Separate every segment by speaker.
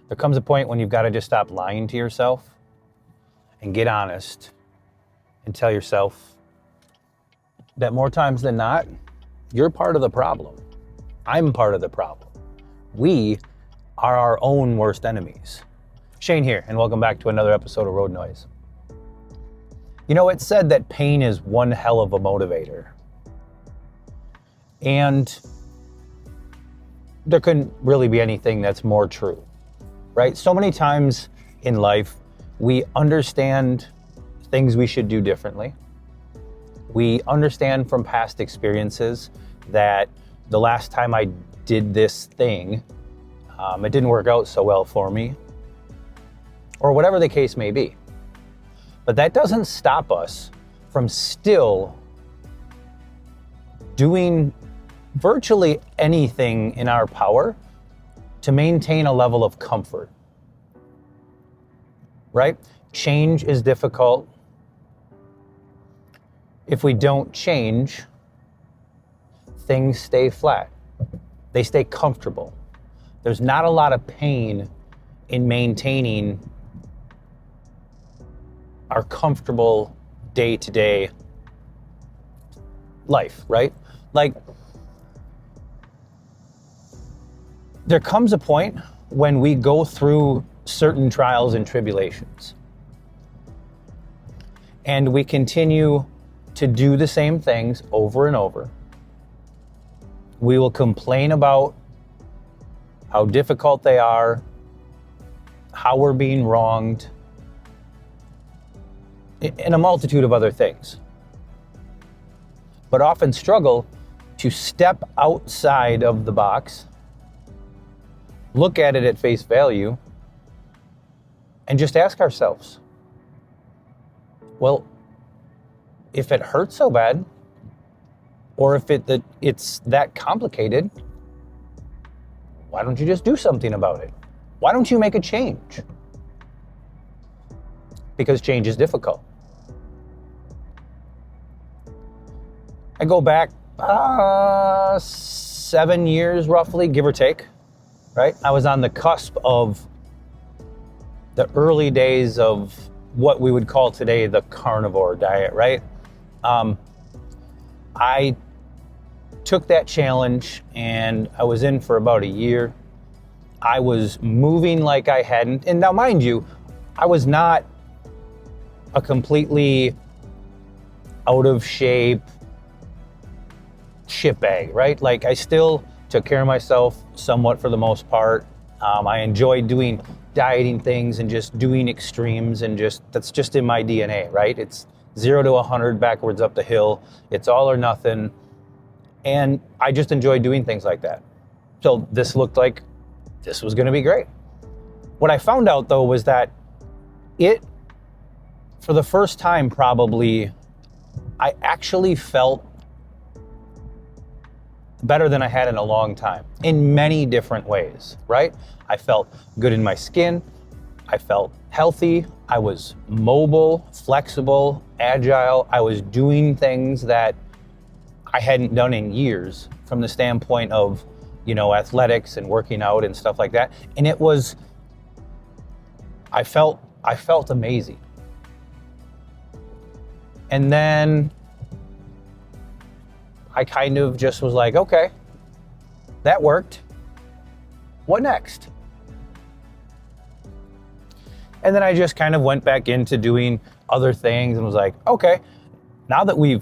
Speaker 1: There comes a point when you've got to just stop lying to yourself and get honest and tell yourself that more times than not, you're part of the problem. I'm part of the problem. We are our own worst enemies. Shane here, and welcome back to another episode of Road Noise. You know, it's said that pain is one hell of a motivator. And there couldn't really be anything that's more true, right? So many times in life, we understand things we should do differently. We understand from past experiences that the last time I did this thing, it didn't work out so well for me, or whatever the case may be. But that doesn't stop us from still doing virtually anything in our power to maintain a level of comfort, right? Change is difficult. If we don't change, things stay flat. They stay comfortable. There's not a lot of pain in maintaining our comfortable day-to-day life, right? Like, there comes a point when we go through certain trials and tribulations, and we continue to do the same things over and over. We will complain about how difficult they are, how we're being wronged, and a multitude of other things. But often struggle to step outside of the box, look at it at face value, and just ask ourselves, well, if it hurts so bad, or if it's that complicated, why don't you just do something about it? Why don't you make a change? Because change is difficult. I go back 7 years roughly, give or take, right? I was on the cusp of the early days of what we would call today the carnivore diet, right? I took that challenge and I was in for about a year. I was moving like I hadn't. And now, mind you, I was not a completely out of shape shitbag, right? Like, I still took care of myself somewhat for the most part. I enjoyed doing dieting things and just doing extremes, and that's just in my DNA, right? It's 0 to 100 backwards up the hill. It's all or nothing. And I just enjoyed doing things like that. So this looked like this was going to be great. What I found out, though, was that for the first time probably, I actually felt better than I had in a long time in many different ways, right? I felt good in my skin. I felt healthy. I was mobile, flexible, agile. I was doing things that I hadn't done in years from the standpoint of, athletics and working out and stuff like that. And I felt amazing. And then I kind of just was like, okay, that worked. What next? And then I just kind of went back into doing other things and was like, okay, now that we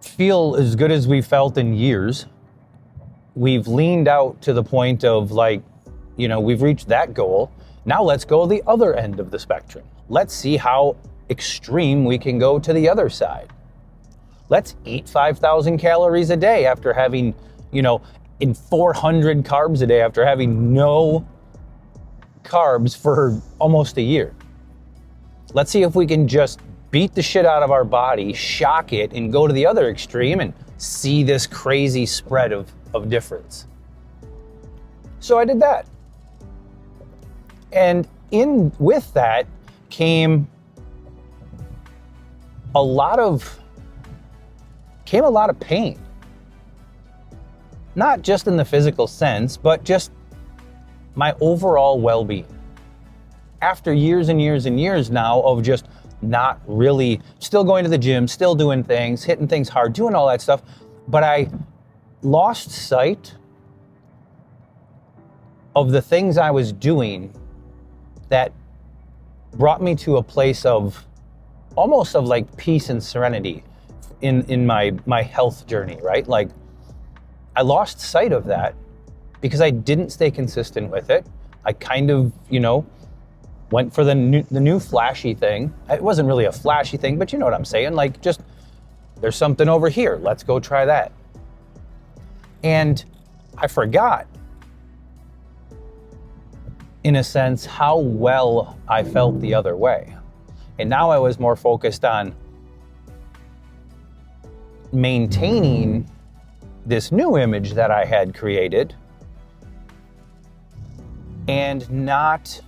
Speaker 1: feel as good as we've felt in years, we've leaned out to the point of we've reached that goal. Now let's go the other end of the spectrum. Let's see how extreme we can go to the other side. Let's eat 5,000 calories a day after having, in 400 carbs a day after having no carbs for almost a year. Let's see if we can just beat the shit out of our body, shock it, and go to the other extreme and see this crazy spread of difference. So I did that. And with that came a lot of pain. Not just in the physical sense, but just my overall well-being. After years and years and years now of just not really, still going to the gym, still doing things, hitting things hard, doing all that stuff, but I lost sight of the things I was doing that brought me to a place of almost of like peace and serenity in my health journey, right? Like I lost sight of that because I didn't stay consistent with it. I kind of, went for the new flashy thing. It wasn't really a flashy thing, but you know what I'm saying? Like just, there's something over here. Let's go try that. And I forgot, in a sense, how well I felt the other way. And now I was more focused on maintaining this new image that I had created and not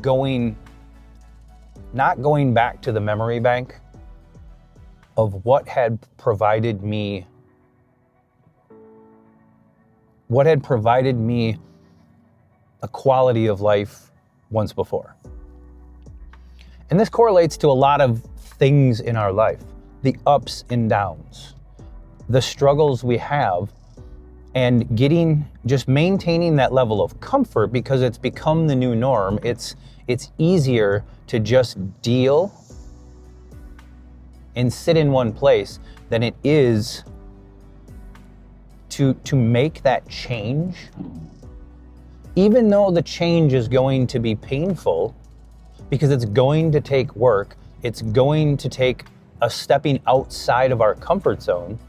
Speaker 1: going back to the memory bank of what had provided me a quality of life once before. And this correlates to a lot of things in our life, the ups and downs, the struggles we have, and just maintaining that level of comfort because it's become the new norm. It's easier to just deal and sit in one place than it is to make that change. Even though the change is going to be painful, because it's going to take work, it's going to take a stepping outside of our comfort zone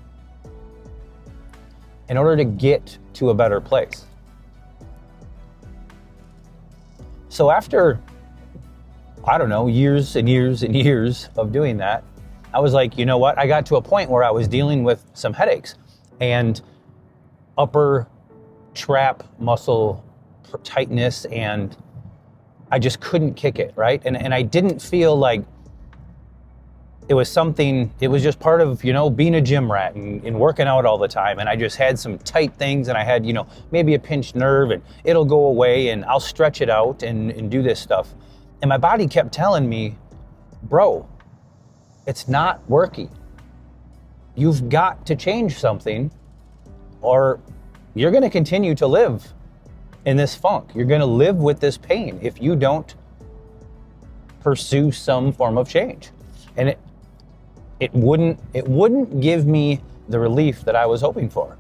Speaker 1: in order to get to a better place. So after, years and years and years of doing that, I was like, you know what? I got to a point where I was dealing with some headaches and upper trap muscle tightness, and I just couldn't kick it, right? And I didn't feel like it was something, it was just part of, being a gym rat and working out all the time. And I just had some tight things, and I had, maybe a pinched nerve, and it'll go away and I'll stretch it out and do this stuff. And my body kept telling me, bro, it's not working. You've got to change something or you're going to continue to live in this funk. You're going to live with this pain if you don't pursue some form of change. And it wouldn't give me the relief that I was hoping for.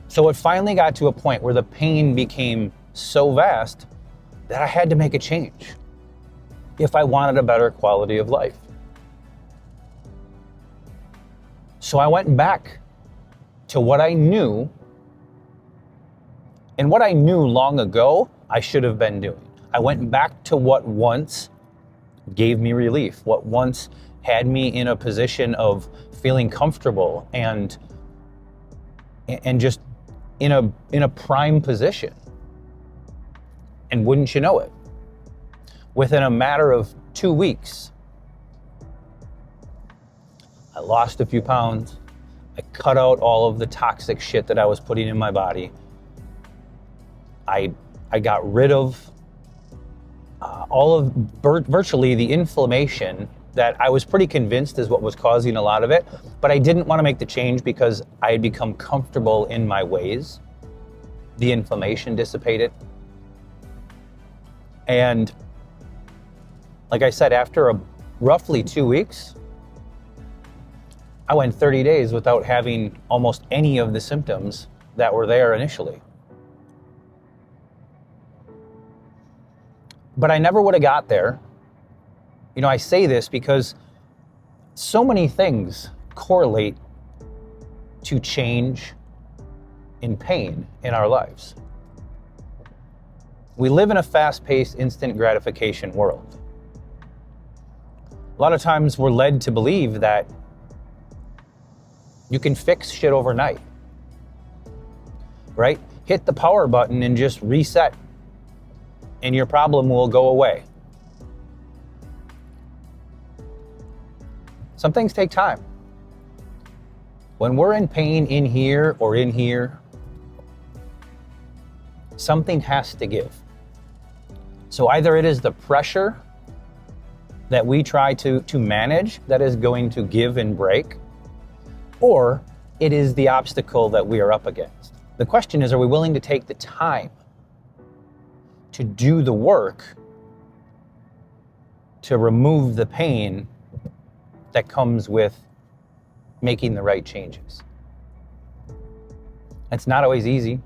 Speaker 1: So it finally got to a point where the pain became so vast that I had to make a change if I wanted a better quality of life. So I went back to what I knew, and what I knew long ago I should have been doing. I went back to what once gave me relief, what once had me in a position of feeling comfortable and just in a prime position. And wouldn't you know it, within a matter of 2 weeks, I lost a few pounds. I cut out all of the toxic shit that I was putting in my body. I got rid of virtually the inflammation that I was pretty convinced is what was causing a lot of it, but I didn't want to make the change because I had become comfortable in my ways. The inflammation dissipated. And like I said, after roughly 2 weeks, I went 30 days without having almost any of the symptoms that were there initially. But I never would have got there. I say this because so many things correlate to change in pain in our lives. We live in a fast-paced, instant gratification world. A lot of times we're led to believe that you can fix shit overnight, right? Hit the power button and just reset, and your problem will go away. Some things take time. When we're in pain in here or in here, Something has to give. So either it is the pressure that we try to manage that is going to give and break, or it is the obstacle that we are up against. The question is, are we willing to take the time to do the work to remove the pain that comes with making the right changes? It's not always easy.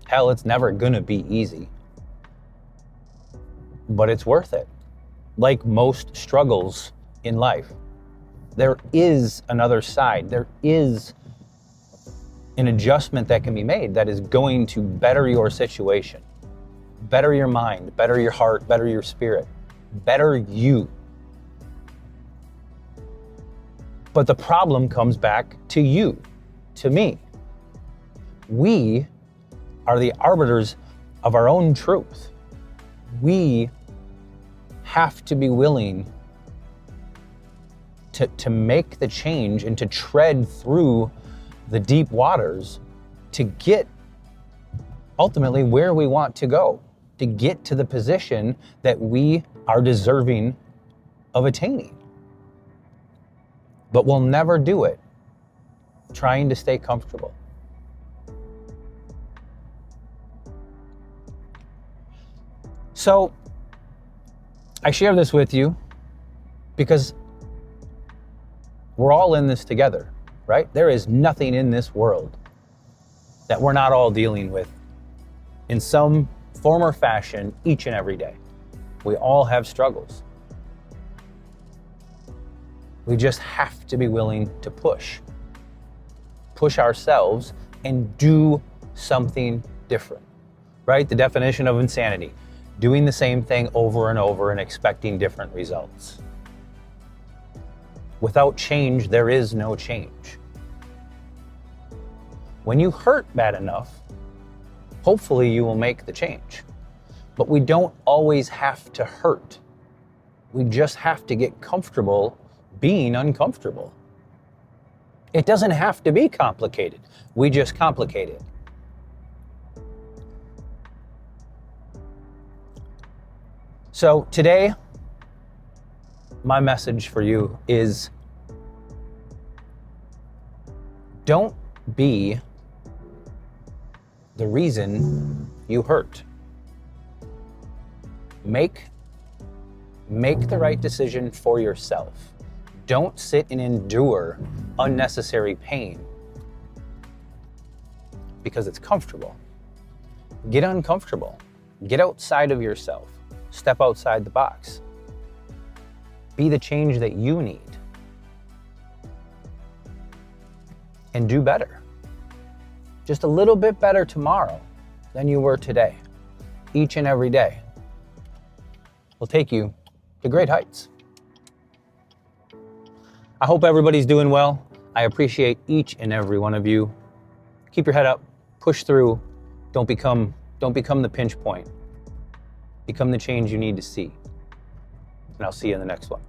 Speaker 1: Hell, it's never gonna be easy. But it's worth it. Like most struggles in life, there is another side. There is an adjustment that can be made that is going to better your situation, better your mind, better your heart, better your spirit, better you. But the problem comes back to you, to me. We are the arbiters of our own truth. We have to be willing to make the change and to tread through the deep waters to get ultimately where we want to go, to get to the position that we are deserving of attaining. But we'll never do it trying to stay comfortable. So I share this with you because we're all in this together, right? There is nothing in this world that we're not all dealing with in some form or fashion each and every day. We all have struggles. We just have to be willing to push ourselves and do something different, right? The definition of insanity: doing the same thing over and over and expecting different results. Without change, there is no change. When you hurt bad enough, hopefully you will make the change. But we don't always have to hurt. We just have to get comfortable being uncomfortable. It doesn't have to be complicated. We just complicate it. So today, my message for you is, don't be the reason you hurt. Make the right decision for yourself. Don't sit and endure unnecessary pain because it's comfortable. Get uncomfortable. Get outside of yourself. Step outside the box. Be the change that you need. And do better. Just a little bit better tomorrow than you were today. Each and every day will take you to great heights. I hope everybody's doing well. I appreciate each and every one of you. Keep your head up, push through. Don't become the pinch point. Become the change you need to see. And I'll see you in the next one.